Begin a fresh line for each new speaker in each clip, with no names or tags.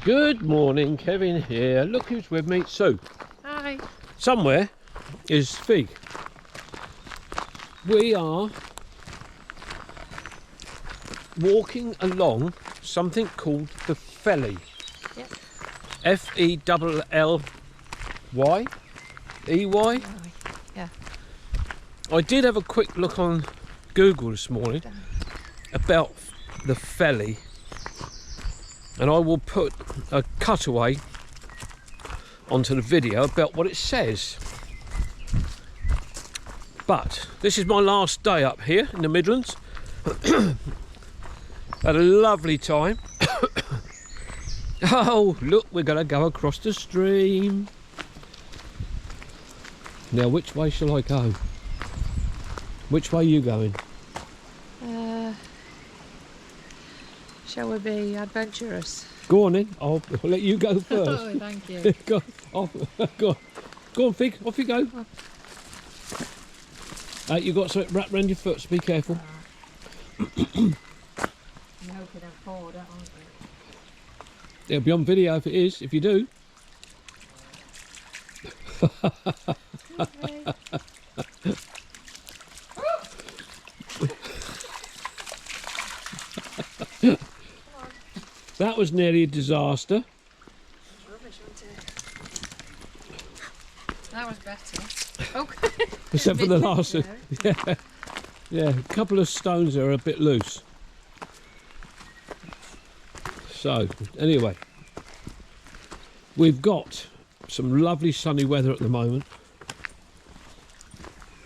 Good morning, Kevin here. Look who's with me, Sue.
Hi.
Somewhere is Fig. We are walking along something called the Felley.
Yep.
F-E-L-L-Y? E-Y?
Yeah.
I did have a quick look on Google this morning about the Felley, and I will put a cutaway onto the video about what it says. But this is my last day up here in the Midlands. Had a lovely time. Oh, look, we're going to go across the stream. Now, which way shall I go? Which way are you going?
Shall we be adventurous?
Go on then, I'll let you go first.
Oh, thank you.
Go on, Fig, off you go. You've got something wrapped around your foot, so be careful.
I'm hoping I'm forward, aren't we?
It'll be on video if it is, if you do. That was nearly a disaster.
Rubbish, wasn't it? That was better. Okay.
Except for the last one. Yeah, a couple of stones are a bit loose. So, anyway, we've got some lovely sunny weather at the moment,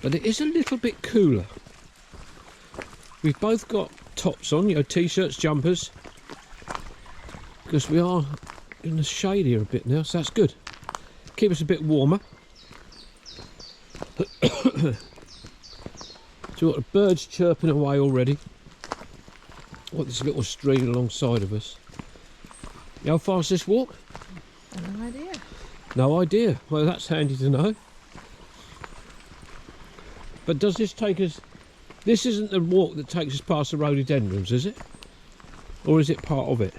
but it is a little bit cooler. We've both got tops on, t-shirts, jumpers, because we are in the shade here a bit now, so that's good. Keep us a bit warmer. So we've got the birds chirping away already. What, this little stream alongside of us. How far is this walk?
No idea.
No idea. Well, that's handy to know. But does this take us... This isn't the walk that takes us past the rhododendrons, is it? Or is it part of it?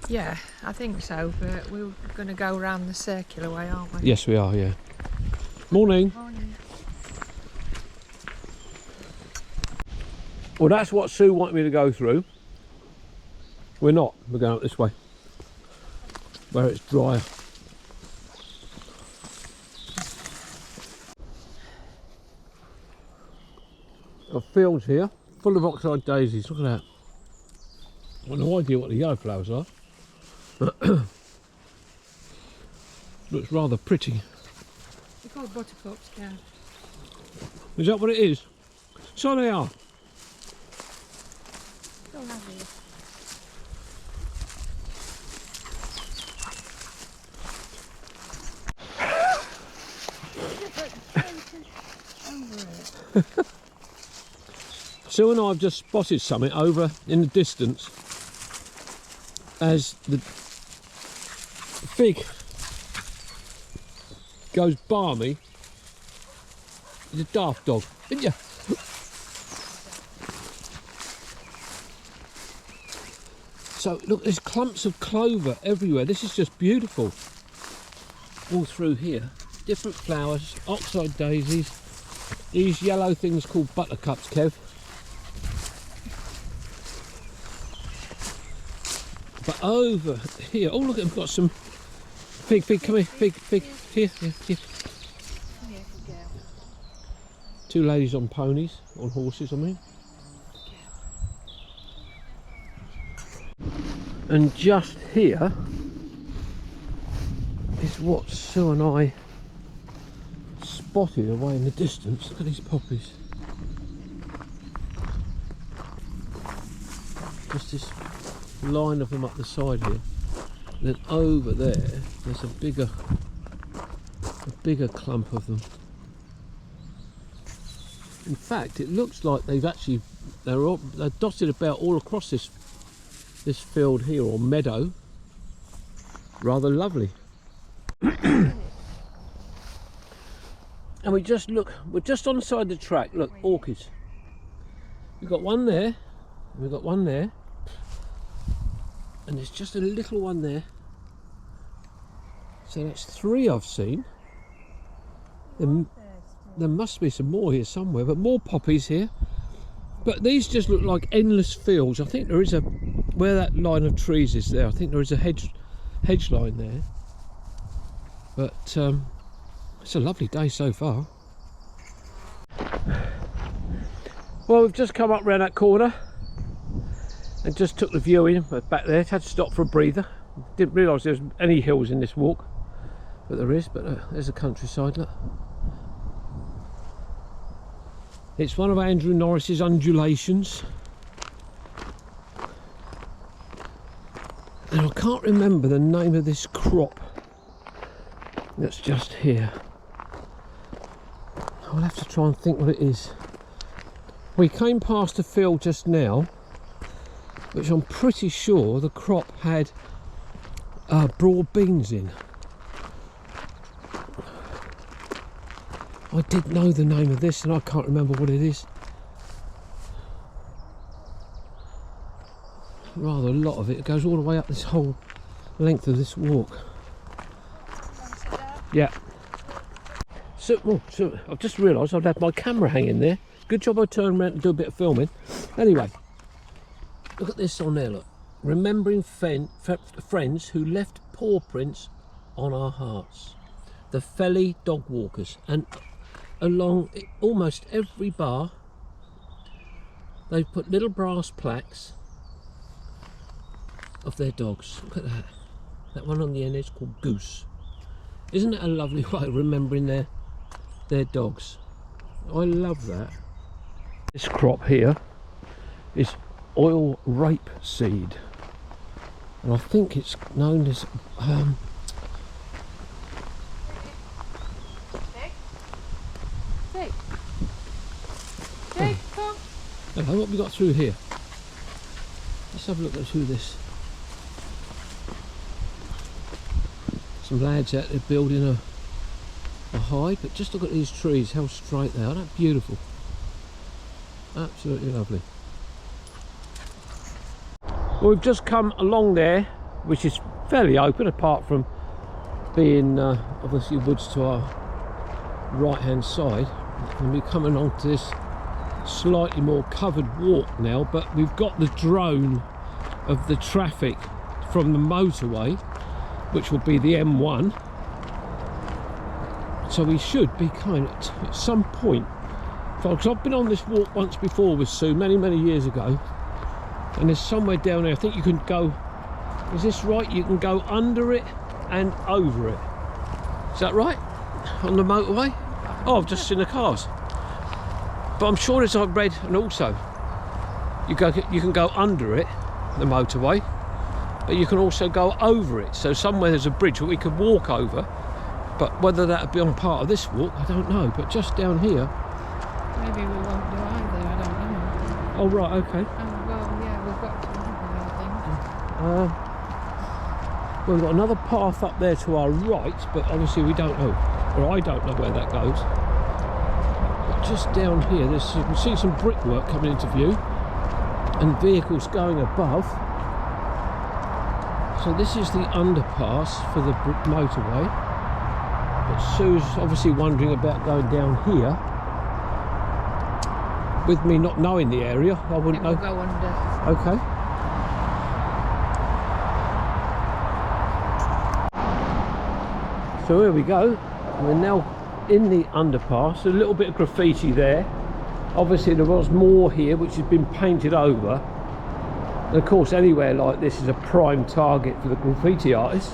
Yeah, I think so, but we're going to go round the circular way, aren't we?
Yes, we are, yeah. Morning.
Morning.
Well, that's what Sue wanted me to go through. We're not. We're going up this way, where it's drier. Got fields here, full of oxide daisies. Look at that. I've got no idea what the yellow flowers are. Looks rather pretty.
They're called buttercups, yeah.
Is that what it is? So they are.
Go have these.
Sue and I have just spotted something over in the distance as the Fig goes barmy. He's a daft dog, isn't you? So look, there's clumps of clover everywhere. This is just beautiful. All through here, different flowers, oxide daisies, these yellow things called buttercups, Kev. But over here, oh look, I've got some Fig, come here, Fig, here. Two ladies on ponies, on horses, I mean. And just here is what Sue and I spotted away in the distance. Look at these poppies. Just this line of them up the side here. And then over there, there's a bigger clump of them. In fact, it looks like they're dotted about all across this field here, or meadow. Rather lovely. And we're just on the side of the track. Look, orchids. We've got one there, and we've got one there. and there's just a little one there. So that's 3 I've seen. There must be some more here somewhere, but more poppies here. But these just look like endless fields. I think there is a, where that line of trees is there, I think there is a hedge line there. But it's a lovely day so far. Well, we've just come up round that corner and just took the view in back there. Had to stop for a breather. Didn't realise there was any hills in this walk, but there is. But there's the countryside, look. It's one of Andrew Norris's undulations, and I can't remember the name of this crop that's just here. I'll have to try and think what it is. We came past a field just now, which I'm pretty sure the crop had broad beans in. I did know the name of this and I can't remember what it is. Rather a lot of it. It goes all the way up this whole length of this walk. Yeah. So I've just realised I'd had my camera hanging there. Good job I turned around to do a bit of filming. Anyway, look at this on there, look. Remembering friends who left paw prints on our hearts. The Felley dog walkers. And along almost every bar they've put little brass plaques of their dogs. Look at that. That one on the end is called Goose. Isn't it a lovely way of remembering their dogs? I love that. This crop here is oil rapeseed, and I think it's known as hello, what have we got through here? Let's have a look at through this. Some lads out there building a hide, but just look at these trees, how straight they are. Aren't they beautiful? Absolutely lovely. Well, we've just come along there, which is fairly open apart from being obviously woods to our right hand side, and we're coming on to this slightly more covered walk now, but we've got the drone of the traffic from the motorway, which will be the M1, so we should be kind of at some point, because I've been on this walk once before with Sue many years ago, and there's somewhere down there, I think you can go, is this right, you can go under it and over it, is that right, on the motorway? Oh, I've just seen the cars. But I'm sure, as I've read, and also you can go under it, the motorway, but you can also go over it. So somewhere there's a bridge that we could walk over, but whether that would be on part of this walk, I don't know. But just down here,
maybe we won't do either. I don't know.
Oh right, okay.
Well, yeah, we've got to, I think.
Well, we've got another path up there to our right, but obviously we don't know, or I don't know where that goes. Just down here, you can see some brickwork coming into view and vehicles going above. So this is the underpass for the motorway, but Sue's obviously wondering about going down here. With me not knowing the area, I wouldn't know.
We'll go under.
Okay. So here we go. We're now in the underpass. A little bit of graffiti there. Obviously there was more here which has been painted over, and of course anywhere like this is a prime target for the graffiti artists.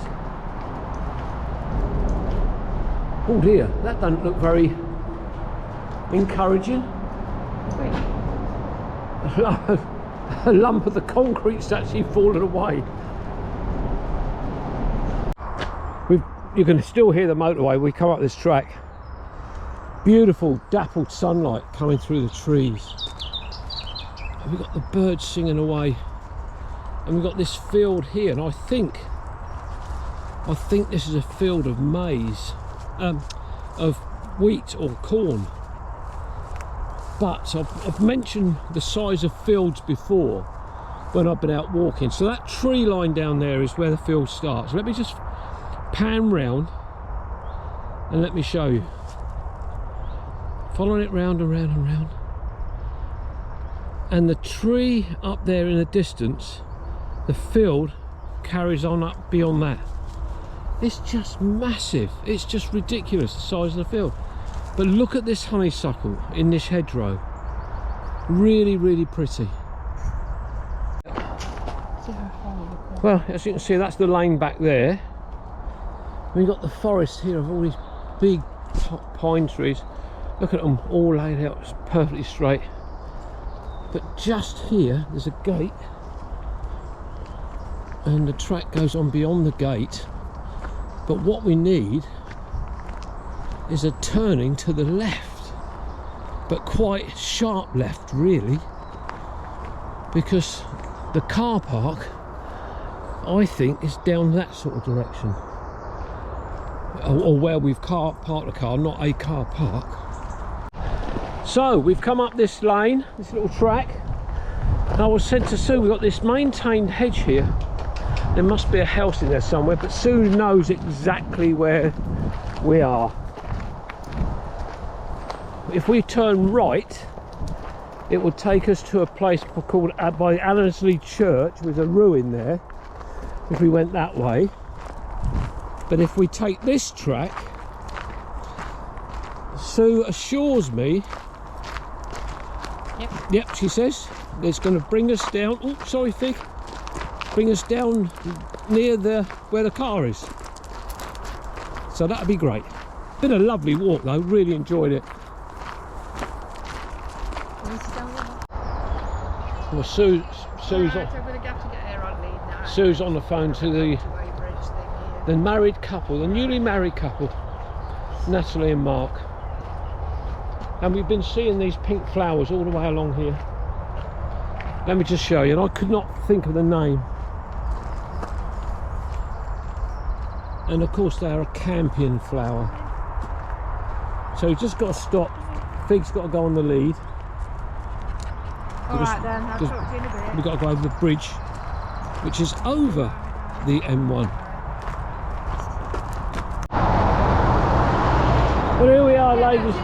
Oh dear, that doesn't look very encouraging. A lump of the concrete's actually fallen away. You can still hear the motorway. We come up this track. Beautiful dappled sunlight coming through the trees. And we've got the birds singing away. And we've got this field here, and I think this is a field of maize, of wheat or corn. But I've mentioned the size of fields before, when I've been out walking. So that tree line down there is where the field starts. Let me just pan round and let me show you. Following it round and round and round. And the tree up there in the distance, the field carries on up beyond that. It's just massive. It's just ridiculous, the size of the field. But look at this honeysuckle in this hedgerow. Really, really pretty. Well, as you can see, that's the lane back there. We've got the forest here of all these big pine trees. Look at them all laid out, it's perfectly straight. But just here, there's a gate, and the track goes on beyond the gate. But what we need is a turning to the left, but quite sharp left, really, because the car park, I think, is down that sort of direction, or where we've parked the car, not a car park. So we've come up this lane, this little track, and I was said to Sue, we've got this maintained hedge here. There must be a house in there somewhere, but Sue knows exactly where we are. If we turn right, it would take us to a place called by Annesley Church, with a ruin there, if we went that way. But if we take this track, Sue assures me, yep, she says, it's going to bring us down, oh, sorry Fig, bring us down near where the car is. So that'd be great. Been a lovely walk though, really enjoyed it. Well, Sue's on the phone to the married couple, the newly married couple, Natalie and Mark. And we've been seeing these pink flowers all the way along here. Let me just show you, and I could not think of the name. And of course they are a campion flower. So we've just got to stop. Fig's got to go on the lead.
Alright then, I'll talk to you in a bit.
We've got to go over the bridge, which is over the M1. Well, here we are, ladies.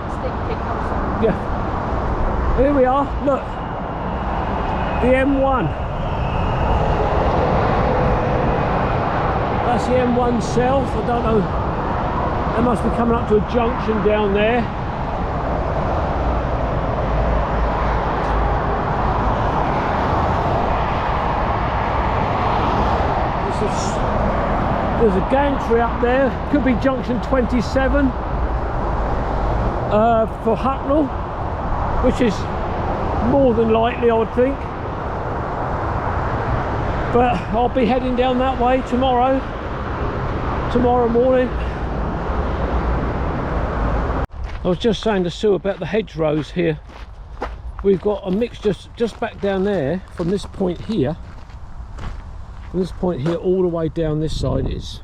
Yeah. Here we are, look. The M1. That's the M1 south. I don't know. They must be coming up to a junction down there. There's a gantry up there. Could be junction 27 for Hucknall, which is more than likely, I would think. But I'll be heading down that way tomorrow morning. I was just saying to Sue about the hedgerows here. We've got a mixture just back down there from this point here. From this point here all the way down this side is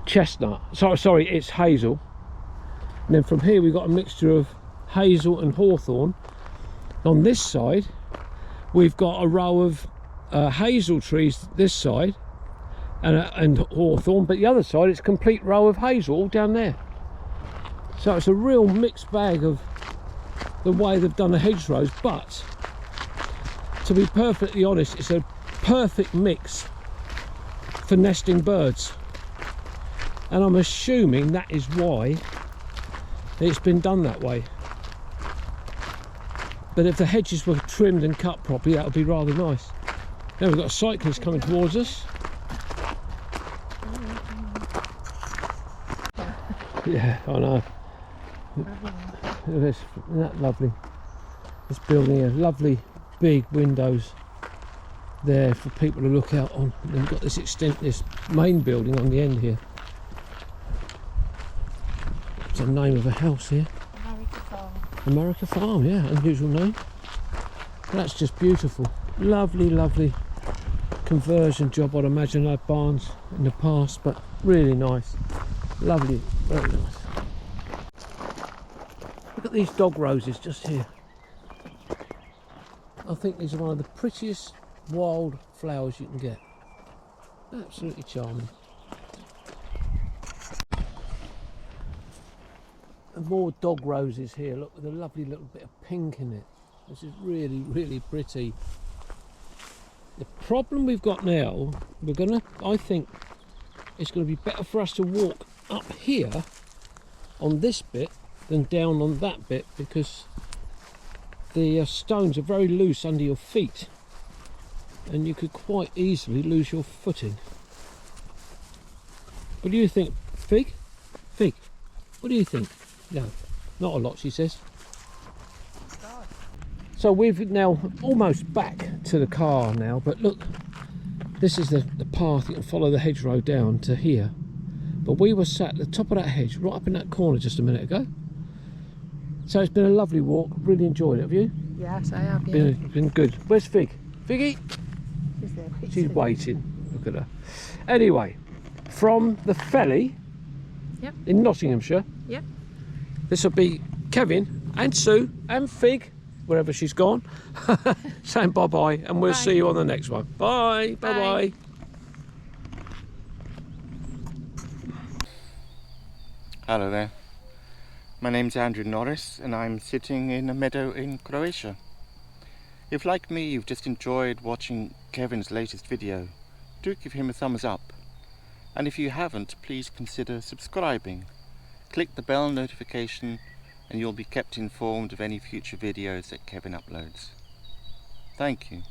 chestnut. Sorry, it's hazel. And then from here we've got a mixture of hazel and hawthorn. On this side we've got a row of hazel trees this side and hawthorn, but the other side it's a complete row of hazel all down there. So it's a real mixed bag of the way they've done the hedgerows, but to be perfectly honest, it's a perfect mix for nesting birds, and I'm assuming that is why it's been done that way. But if the hedges were trimmed and cut properly, that would be rather nice. Now we've got a cyclist coming towards us. Yeah, I know. Look at this, isn't that lovely? This building here, lovely big windows there for people to look out on. And we've got this main building on the end here. It's the name of a house here.
America Farm.
America Farm, yeah, unusual name. That's just beautiful. Lovely, lovely conversion job. I'd imagine I had barns in the past, but really nice. Lovely, very nice. Look at these dog roses just here. I think these are one of the prettiest wild flowers you can get. Absolutely charming. And more dog roses here, look, with a lovely little bit of pink in it. This is really, really pretty. The problem we've got now, I think it's going to be better for us to walk up here on this bit than down on that bit, because the stones are very loose under your feet and you could quite easily lose your footing. What do you think, Fig? Fig, what do you think? No, not a lot, she says. So we've now almost back to the car now, but look, this is the path. You can follow the hedgerow down to here. But we were sat at the top of that hedge, right up in that corner just a minute ago. So it's been a lovely walk, really enjoyed it, have you?
Yes, I have, yeah.
Been good. Where's Fig? Figgy?
She's there.
She's waiting, look at her. Anyway, from the Felley in Nottinghamshire, this will be Kevin and Sue and Fig, wherever she's gone, saying bye-bye, and we'll see you on the next one. Bye, bye-bye.
Hello there. My name's Andrew Norris and I'm sitting in a meadow in Croatia. If, like me, you've just enjoyed watching Kevin's latest video, do give him a thumbs up. And if you haven't, please consider subscribing. Click the bell notification and you'll be kept informed of any future videos that Kevin uploads. Thank you.